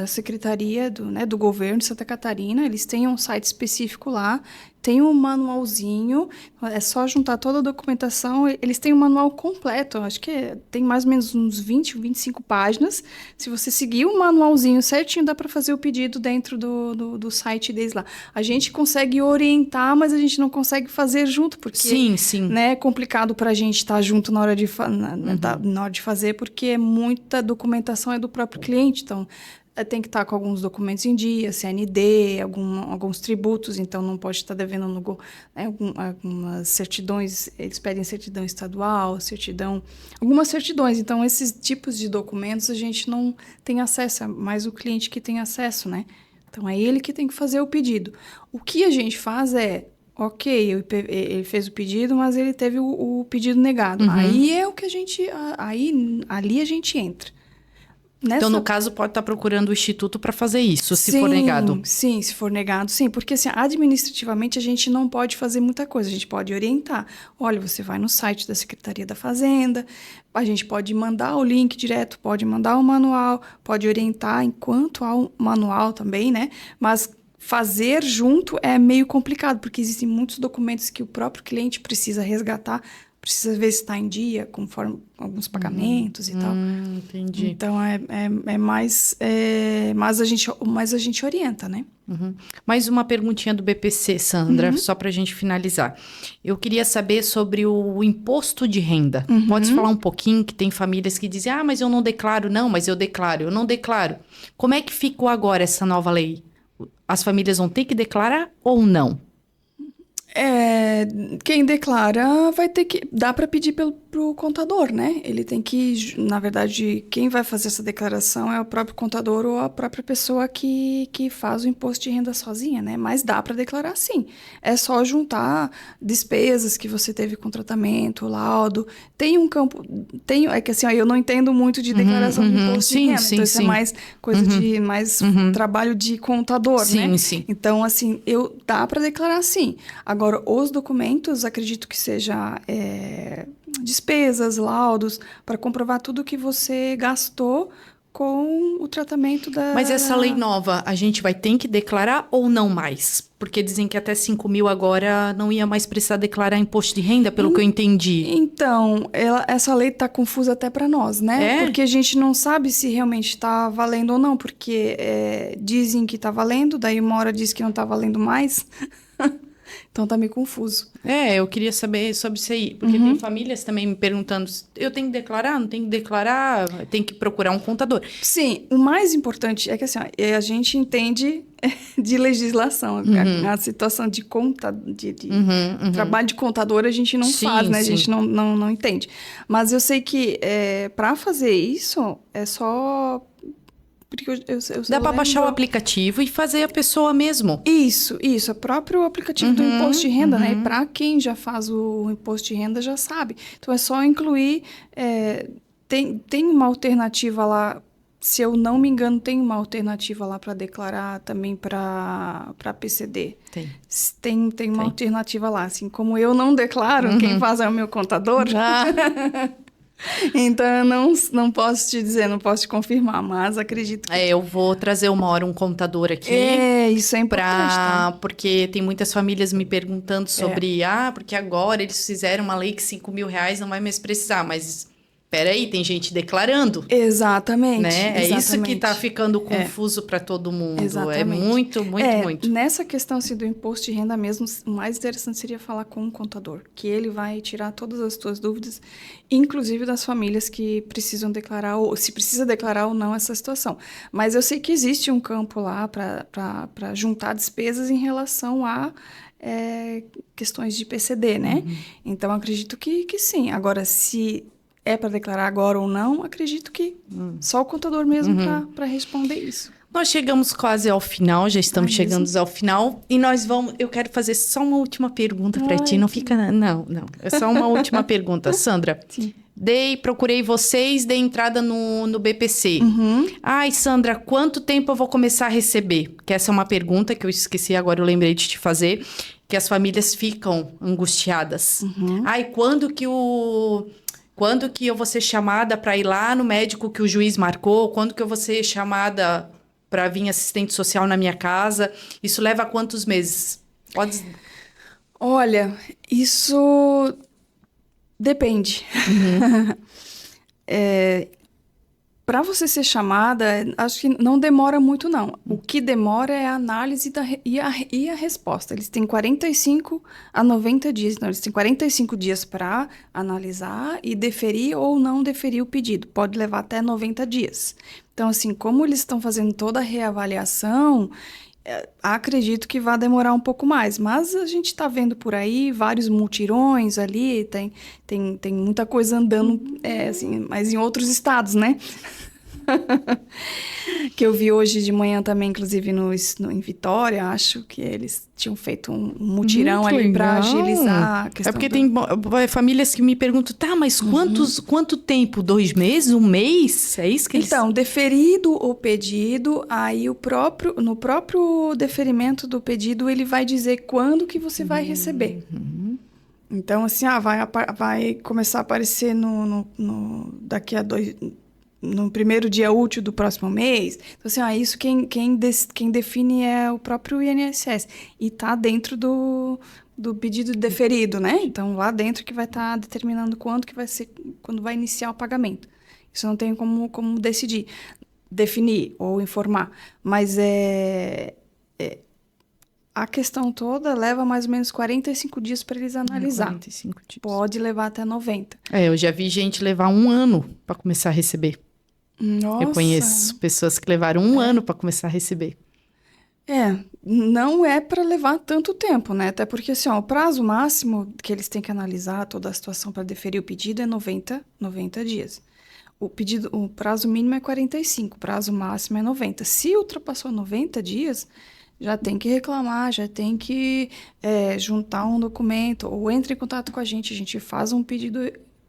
Secretaria do Governo de Santa Catarina, eles têm um site específico lá, tem um manualzinho, é só juntar toda a documentação, eles têm um manual completo, acho que tem mais ou menos uns 20, 25 páginas. Se você seguir o manualzinho certinho, dá para fazer o pedido dentro do site deles lá. A gente consegue orientar, mas a gente não consegue fazer junto, porque sim. Né, é complicado para a gente estar junto na hora de fazer, porque muita documentação é do próprio cliente, então... tem que estar com alguns documentos em dia, CND, alguns tributos, então não pode estar devendo algumas certidões, eles pedem certidão estadual, algumas certidões. Então, esses tipos de documentos a gente não tem acesso, é mais o cliente que tem acesso, né? Então, é ele que tem que fazer o pedido. O que a gente faz ok, ele fez o pedido, mas ele teve o pedido negado. Aí é o que ali a gente entra. Então, no caso, pode estar procurando o instituto para fazer isso, se for negado. Sim, se for negado, sim. Porque, assim, administrativamente, a gente não pode fazer muita coisa. A gente pode orientar. Olha, você vai no site da Secretaria da Fazenda, a gente pode mandar o link direto, pode mandar o manual, pode orientar enquanto há um manual também, né? Mas fazer junto é meio complicado, porque existem muitos documentos que o próprio cliente precisa resgatar, precisa ver se está em dia, conforme alguns pagamentos e tal. Entendi. Então, mais... mas a gente orienta, né? Mais uma perguntinha do BPC, Sandra, só para a gente finalizar. Eu queria saber sobre o imposto de renda. Pode falar um pouquinho, que tem famílias que dizem, mas eu não declaro. Não, mas eu declaro. Eu não declaro. Como é que ficou agora essa nova lei? As famílias vão ter que declarar ou não? Quem declara vai ter que... Dá para pedir pro contador, né? Ele tem que... Na verdade, quem vai fazer essa declaração é o próprio contador ou a própria pessoa que faz o imposto de renda sozinha, né? Mas dá para declarar, sim. É só juntar despesas que você teve com tratamento, laudo. Tem um campo... É que assim, ó, eu não entendo muito de declaração de imposto de renda. Então, isso é mais coisa de... Mais trabalho de contador, né? Sim. Então, assim, dá para declarar, sim. Agora, os documentos, acredito que seja despesas, laudos, para comprovar tudo que você gastou com o tratamento da... Mas essa lei nova, a gente vai ter que declarar ou não mais? Porque dizem que até 5 mil agora não ia mais precisar declarar imposto de renda, pelo que eu entendi. Então, essa lei está confusa até para nós, né? É? Porque a gente não sabe se realmente está valendo ou não, porque dizem que está valendo, daí uma hora diz que não está valendo mais. Então tá meio confuso. Eu queria saber sobre isso aí. Porque tem famílias também me perguntando, eu tenho que declarar? Não tenho que declarar? Tem que procurar um contador. Sim, o mais importante é que assim, a gente entende de legislação. A situação de trabalho de contador a gente não faz, né? A gente não entende. Mas eu sei que para fazer isso é só... Porque Dá para baixar o aplicativo e fazer a pessoa mesmo. Isso. É o próprio aplicativo do imposto de renda, né? E para quem já faz o imposto de renda já sabe. Então, é só incluir... Tem uma alternativa lá, se eu não me engano, tem uma alternativa lá para declarar também para PCD. Tem uma alternativa lá. Assim, como eu não declaro, quem faz é o meu contador... Então, eu não posso te dizer, não posso te confirmar, mas acredito que... eu vou trazer uma hora um contador aqui. Isso é importante, tá? Porque tem muitas famílias me perguntando sobre... porque agora eles fizeram uma lei que 5 mil reais não vai mais precisar, mas... Peraí, tem gente declarando. Exatamente. Né? É isso que está ficando confuso para todo mundo. Exatamente. É muito. Nessa questão assim, do imposto de renda mesmo, o mais interessante seria falar com um contador, que ele vai tirar todas as tuas dúvidas, inclusive das famílias que precisam declarar, ou se precisa declarar ou não essa situação. Mas eu sei que existe um campo lá para juntar despesas em relação a questões de PCD, né? Então, acredito que sim. Agora, se... para declarar agora ou não, acredito que só o contador mesmo para responder isso. Nós chegamos quase ao final, já estamos chegando ao final. E eu quero fazer só uma última pergunta para ti. Não fica... Não. É só uma última pergunta. Sandra, sim. Procurei vocês, dei entrada no BPC. Ai, Sandra, quanto tempo eu vou começar a receber? Que essa é uma pergunta que eu esqueci, agora eu lembrei de te fazer. Que as famílias ficam angustiadas. Ai, quando que eu vou ser chamada para ir lá no médico que o juiz marcou? Quando que eu vou ser chamada para vir assistente social na minha casa? Isso leva quantos meses? Olha, isso depende. Para você ser chamada, acho que não demora muito, não. O que demora é a análise e a resposta. Eles têm 45 a 90 dias. Então, eles têm 45 dias para analisar e deferir ou não deferir o pedido. Pode levar até 90 dias. Então, assim, como eles estão fazendo toda a reavaliação, acredito que vai demorar um pouco mais. Mas a gente está vendo por aí vários mutirões ali, tem muita coisa andando, assim, mas em outros estados, né? Que eu vi hoje de manhã também, inclusive em Vitória, acho que eles tinham feito um mutirão muito ali para agilizar a questão. Tem famílias que me perguntam, mas quanto tempo? 2 meses? 1 mês? É isso que eles... Então, deferido o pedido, aí no próprio deferimento do pedido, ele vai dizer quando que você vai receber. Então, assim, vai começar a aparecer daqui a no primeiro dia útil do próximo mês. Então, assim, isso quem define é o próprio INSS. E está dentro do pedido deferido, né? Então, lá dentro que vai estar determinando quando vai iniciar o pagamento. Isso não tem como definir ou informar. Mas a questão toda leva mais ou menos 45 dias para eles analisar. 45 dias. Pode levar até 90. Eu já vi gente levar 1 ano para começar a receber. Nossa. Eu conheço pessoas que levaram 1 ano para começar a receber. Não é para levar tanto tempo, né? Até porque, assim, ó, o prazo máximo que eles têm que analisar toda a situação para deferir o pedido é 90 dias. O prazo mínimo é 45, o prazo máximo é 90. Se ultrapassou 90 dias, já tem que reclamar, já tem que juntar um documento, ou entre em contato com a gente faz um pedido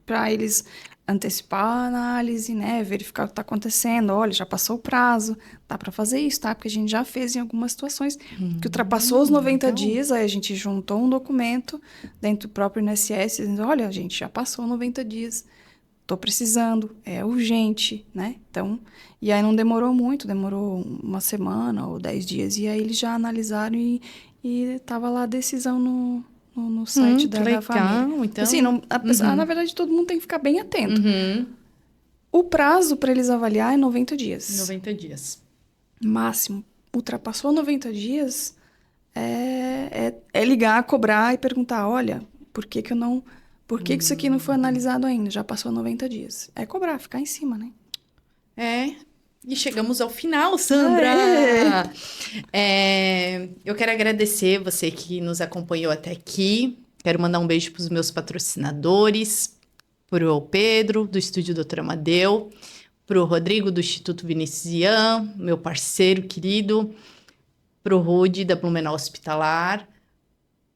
para eles antecipar a análise, né? Verificar o que está acontecendo. Olha, já passou o prazo, dá para fazer isso, tá? Porque a gente já fez em algumas situações que ultrapassou os 90 dias, aí a gente juntou um documento dentro do próprio INSS, dizendo, olha, gente, já passou 90 dias, tô precisando, é urgente, né? Então, e aí não demorou muito, demorou uma semana ou 10 dias, e aí eles já analisaram e tava lá a decisão no site da família. Então... Assim, na verdade, todo mundo tem que ficar bem atento. O prazo para eles avaliar é 90 dias. 90 dias. Máximo. Ultrapassou 90 dias, é ligar, cobrar e perguntar, olha, por que isso aqui não foi analisado ainda? Já passou 90 dias. É cobrar, ficar em cima, né? E chegamos ao final, Sandra! Eu quero agradecer você que nos acompanhou até aqui. Quero mandar um beijo para os meus patrocinadores, para o Pedro, do Estúdio Doutor Amadeu, para o Rodrigo, do Instituto Vinícius Ian, meu parceiro querido, para o Rude, da Blumenau Hospitalar,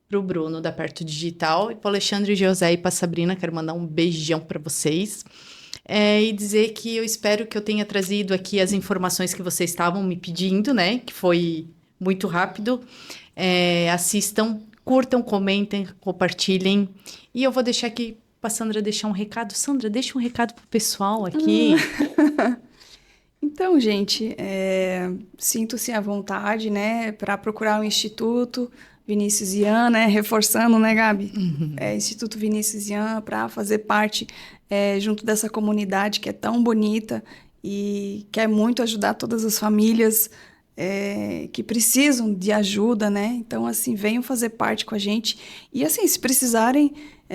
para o Bruno, da Perto Digital, e para o Alexandre, José e para a Sabrina. Quero mandar um beijão para vocês. E dizer que eu espero que eu tenha trazido aqui as informações que vocês estavam me pedindo, né? Que foi muito rápido. Assistam, curtam, comentem, compartilhem. E eu vou deixar aqui para a Sandra deixar um recado. Sandra, deixa um recado pro pessoal aqui. Então, gente, sinto-se à vontade, né? Para procurar o Instituto Vinícius Ian, né? Reforçando, né, Gabi? Instituto Vinícius Ian, para fazer parte junto dessa comunidade que é tão bonita e quer muito ajudar todas as famílias que precisam de ajuda, né? Então, assim, venham fazer parte com a gente. E, assim, se precisarem,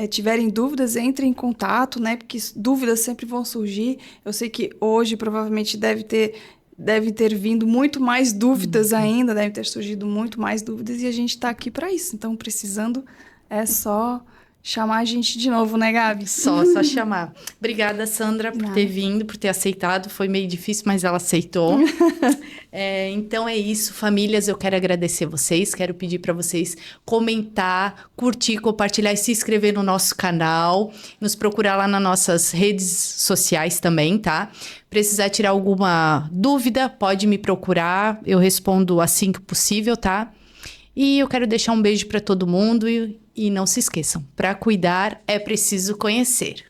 tiverem dúvidas, entrem em contato, né? Porque dúvidas sempre vão surgir. Eu sei que hoje, provavelmente, deve ter vindo muito mais dúvidas ainda, deve ter surgido muito mais dúvidas, e a gente está aqui para isso. Então, precisando, é só chamar a gente de novo, né, Gabi? Só chamar. Obrigada, Sandra, por ter vindo, por ter aceitado. Foi meio difícil, mas ela aceitou. Então é isso, famílias. Eu quero agradecer vocês. Quero pedir para vocês comentar, curtir, compartilhar e se inscrever no nosso canal. Nos procurar lá nas nossas redes sociais também, tá? Precisar tirar alguma dúvida, pode me procurar. Eu respondo assim que possível, tá? E eu quero deixar um beijo para todo mundo e não se esqueçam, para cuidar é preciso conhecer.